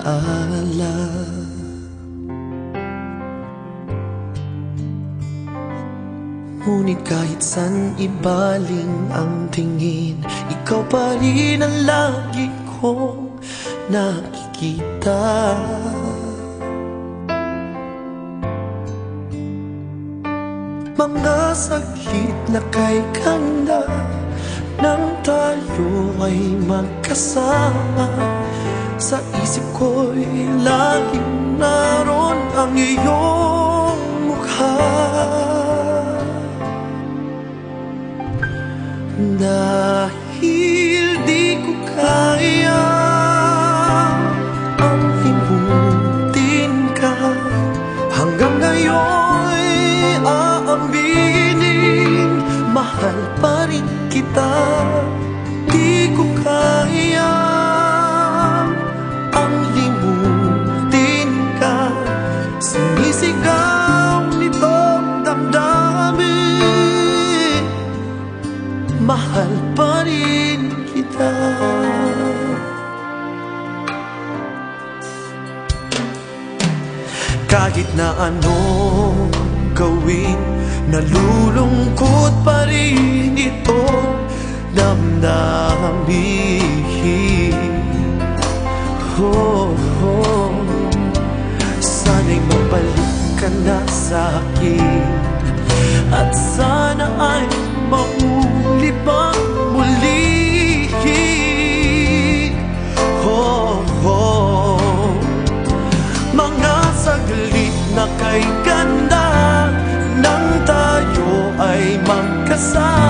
alaala. Ngunit kahit san ibaling ang tingin, ikaw pa rin ang lagi kong nakikita. Mga saglit na kay ganda nang tayo ay magkasama. Sa isip ko'y laging naroon ang iyong mukha. Dahil di ko kaya ang limutin ka, hanggang ngayon'y aaminin, mahal pa rin kita. Di ko kaya ang limutin ka, sinisigaw nitong damdamin, mahal pa rin kita. Kahit na anong gawin, nalulungkot pa rin itong damdamin. Oh, oh. Sana'y mabalik ka na sa'kin, at sana ay mauli pang muli. Oh, oh. Mga saglit na kay ganda nang tayo ay magkasama.